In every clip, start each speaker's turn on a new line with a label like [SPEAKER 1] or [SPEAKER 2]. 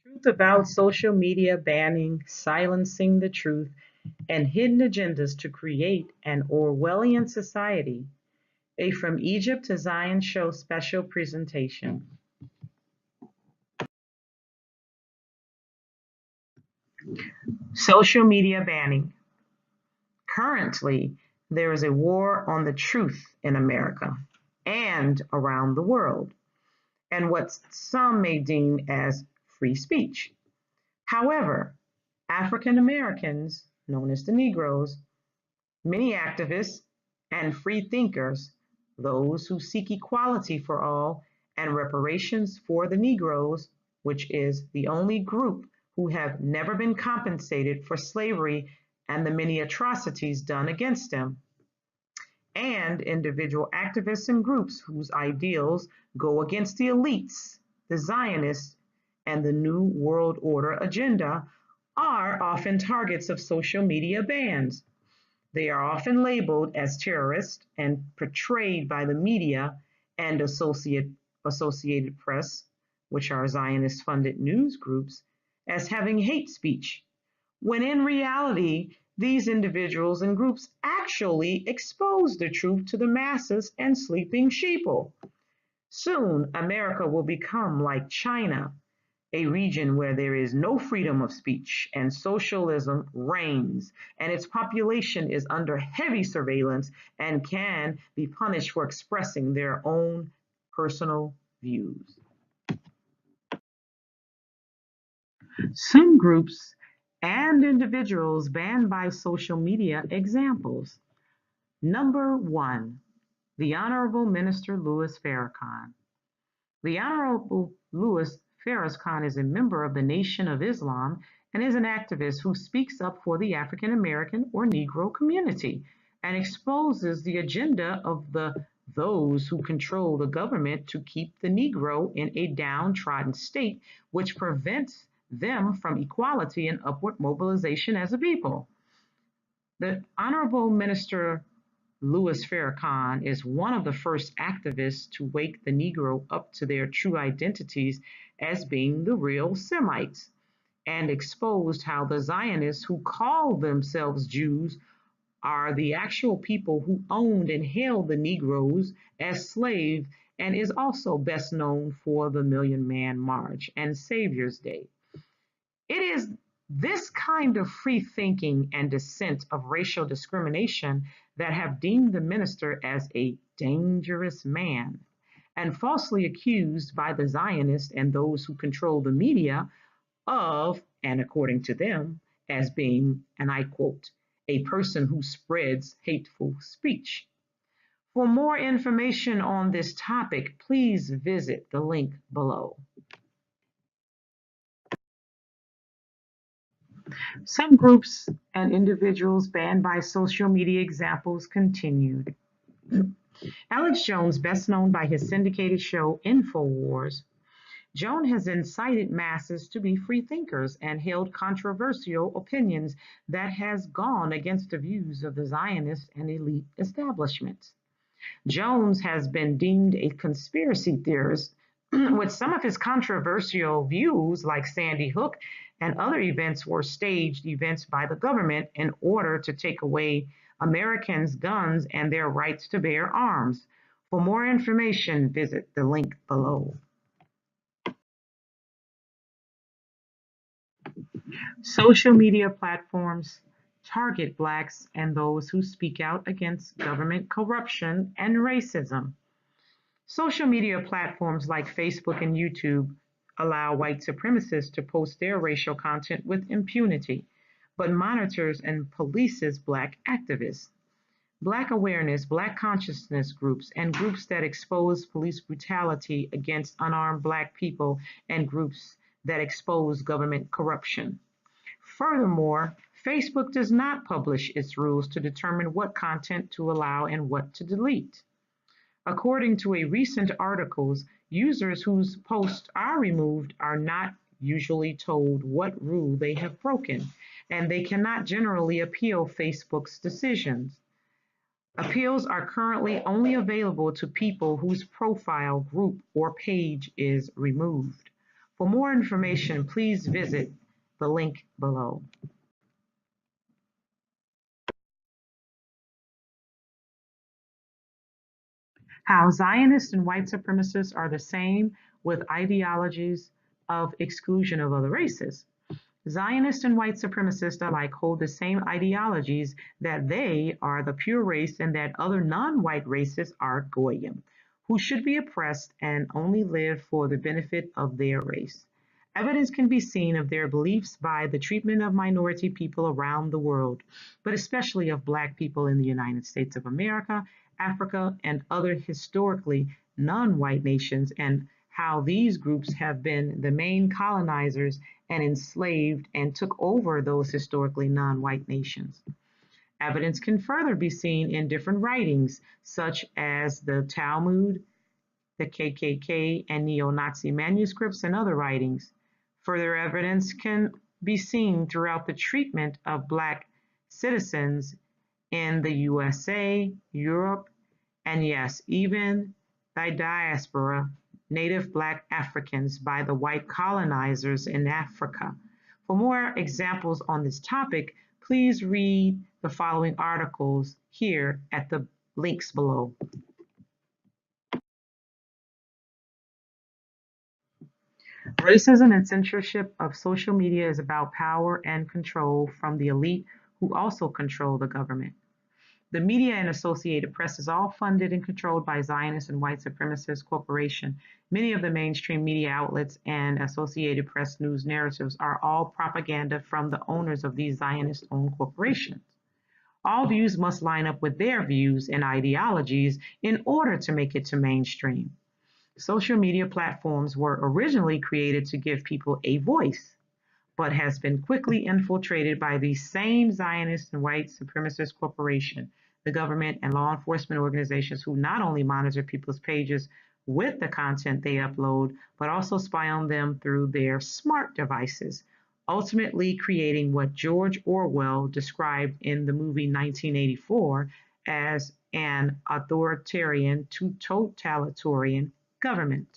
[SPEAKER 1] Truth about social media banning, silencing the truth, and hidden agendas to create an Orwellian society. A From Egypt to Zion Show special presentation. Social media banning. Currently, there is a war on the truth in America and around the world, and what some may deem as free speech. However, African Americans, known as the Negroes, many activists and free thinkers, those who seek equality for all and reparations for the Negroes, which is the only group who have never been compensated for slavery and the many atrocities done against them, and individual activists and groups whose ideals go against the elites, the Zionists, and the New World Order agenda, are often targets of social media bans. They are often labeled as terrorists and portrayed by the media and Associated Press, which are Zionist funded news groups, as having hate speech, when in reality, these individuals and groups actually expose the truth to the masses and sleeping sheeple. Soon, America will become like China, a region where there is no freedom of speech and socialism reigns, and its population is under heavy surveillance and can be punished for expressing their own personal views. Some groups and individuals banned by social media examples. Number one, the Honorable Minister Louis Farrakhan. The Honorable Louis Farrakhan is a member of the Nation of Islam and is an activist who speaks up for the African American or Negro community and exposes the agenda of those who control the government to keep the Negro in a downtrodden state, which prevents them from equality and upward mobilization as a people. The Honorable Minister Louis Farrakhan is one of the first activists to wake the Negro up to their true identities as being the real Semites, and exposed how the Zionists who call themselves Jews are the actual people who owned and held the Negroes as slaves, and is also best known for the Million Man March and Savior's Day. It is this kind of free thinking and dissent of racial discrimination that have deemed the minister as a dangerous man and falsely accused by the Zionists and those who control the media of, and according to them, as being, and I quote, a person who spreads hateful speech. For more information on this topic, please visit the link below. Some groups and individuals banned by social media examples continued. Alex Jones, best known by his syndicated show InfoWars, Jones has incited masses to be free thinkers and held controversial opinions that has gone against the views of the Zionist and elite establishments. Jones has been deemed a conspiracy theorist with some of his controversial views, like Sandy Hook and other events, were staged events by the government in order to take away Americans' guns and their rights to bear arms. For more information, visit the link below. Social media platforms target Blacks and those who speak out against government corruption and racism. Social media platforms like Facebook and YouTube allow white supremacists to post their racial content with impunity, but monitors and polices Black activists. Black awareness, Black consciousness groups, and groups that expose police brutality against unarmed Black people, and groups that expose government corruption. Furthermore, Facebook does not publish its rules to determine what content to allow and what to delete. According to a recent articles, users whose posts are removed are not usually told what rule they have broken, and they cannot generally appeal Facebook's decisions. Appeals are currently only available to people whose profile, group, or page is removed. For more information, please visit the link below. How Zionists and white supremacists are the same with ideologies of exclusion of other races. Zionists and white supremacists alike hold the same ideologies that they are the pure race and that other non-white races are goyim, who should be oppressed and only live for the benefit of their race. Evidence can be seen of their beliefs by the treatment of minority people around the world, but especially of Black people in the United States of America, Africa, and other historically non-white nations, and how these groups have been the main colonizers and enslaved and took over those historically non-white nations. Evidence can further be seen in different writings, such as the Talmud, the KKK, and neo-Nazi manuscripts and other writings. Further evidence can be seen throughout the treatment of Black citizens in the USA, Europe, and yes, even the diaspora, native Black Africans by the white colonizers in Africa. For more examples on this topic, please read the following articles here at the links below. Racism and censorship of social media is about power and control from the elite who also control the government. The media and Associated Press is all funded and controlled by Zionist and white supremacist corporation. Many of the mainstream media outlets and Associated Press news narratives are all propaganda from the owners of these Zionist-owned corporations. All views must line up with their views and ideologies in order to make it to mainstream. Social media platforms were originally created to give people a voice, but has been quickly infiltrated by the same Zionist and white supremacist corporation, the government, and law enforcement organizations who not only monitor people's pages with the content they upload, but also spy on them through their smart devices, ultimately creating what George Orwell described in the movie 1984 as an authoritarian to totalitarian government.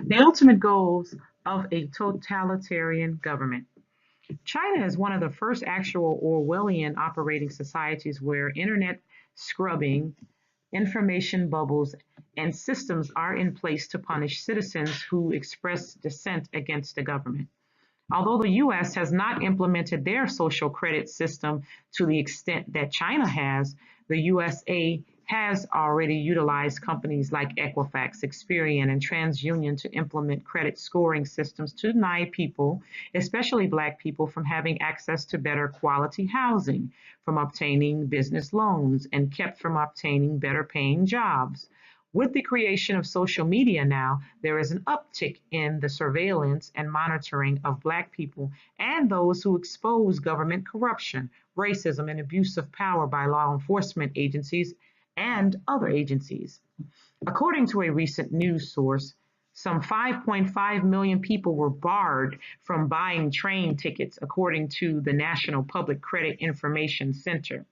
[SPEAKER 1] The ultimate goals of a totalitarian government. China is one of the first actual Orwellian operating societies where internet scrubbing, information bubbles, and systems are in place to punish citizens who express dissent against the government. Although the US has not implemented their social credit system to the extent that China has, the USA has already utilized companies like Equifax, Experian, and TransUnion to implement credit scoring systems to deny people, especially Black people, from having access to better quality housing, from obtaining business loans, and kept from obtaining better paying jobs. With the creation of social media now, there is an uptick in the surveillance and monitoring of Black people and those who expose government corruption, racism, and abuse of power by law enforcement agencies and other agencies. According to a recent news source, some 5.5 million people were barred from buying train tickets, according to the National Public Credit Information Center.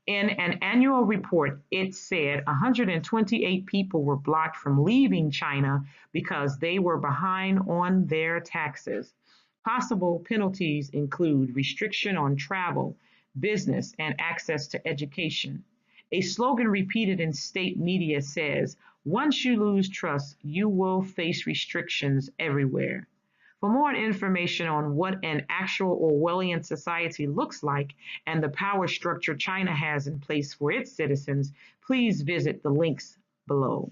[SPEAKER 1] In an annual report, it said 128 people were blocked from leaving China because they were behind on their taxes. Possible penalties include restriction on travel, business, and access to education. A slogan repeated in state media says, "Once you lose trust, you will face restrictions everywhere." For more information on what an actual Orwellian society looks like and the power structure China has in place for its citizens, please visit the links below.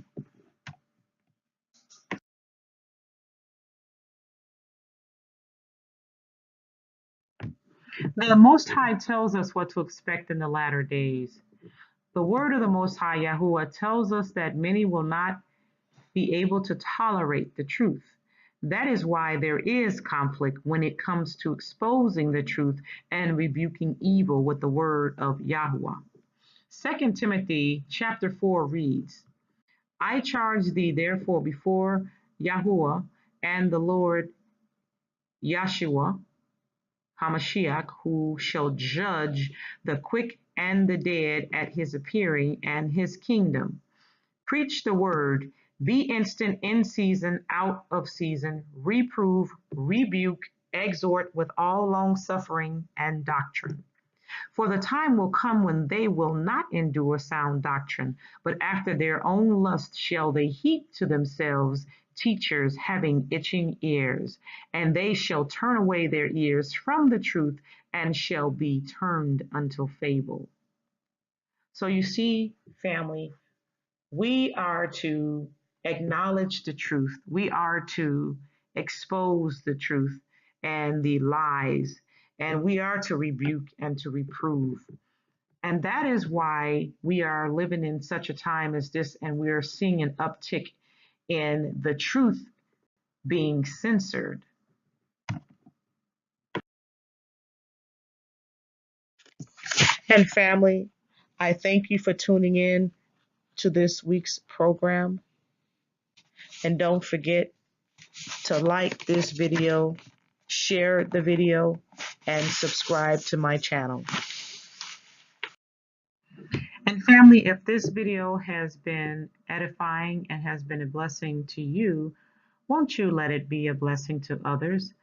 [SPEAKER 1] The Most High tells us what to expect in the latter days. The word of the Most High, Yahuwah, tells us that many will not be able to tolerate the truth. That is why there is conflict when it comes to exposing the truth and rebuking evil with the word of Yahuwah. 2 Timothy chapter 4 reads, "I charge thee therefore before Yahuwah and the Lord Yahshua Hamashiach, who shall judge the quick and the dead at his appearing and his kingdom. Preach the word. Be instant in season, out of season. Reprove, rebuke, exhort with all long suffering and doctrine. For the time will come when they will not endure sound doctrine, but after their own lust shall they heap to themselves teachers having itching ears, and they shall turn away their ears from the truth and shall be turned unto fable. So you see, family, we are to acknowledge the truth. We are to expose the truth and the lies, and we are to rebuke and to reprove. And that is why we are living in such a time as this, and we are seeing an uptick in the truth being censored. And family, I thank you for tuning in to this week's program. And don't forget to like this video, share the video, and subscribe to my channel. And family, if this video has been edifying and has been a blessing to you, won't you let it be a blessing to others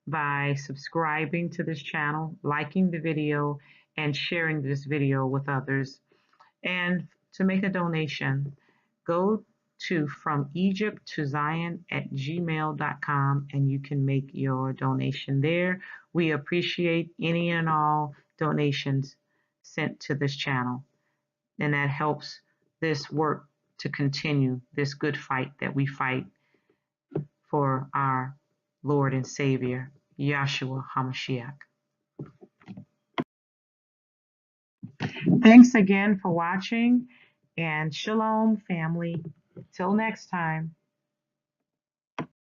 [SPEAKER 1] by subscribing to this channel, liking the video, and sharing this video with others. And to make a donation, go to fromegypttozion@gmail.com and you can make your donation there. We appreciate any and all donations sent to this channel, and that helps this work to continue, this good fight that we fight for our Lord and Savior, Yahshua HaMashiach. Thanks again for watching, and shalom, family. Till next time.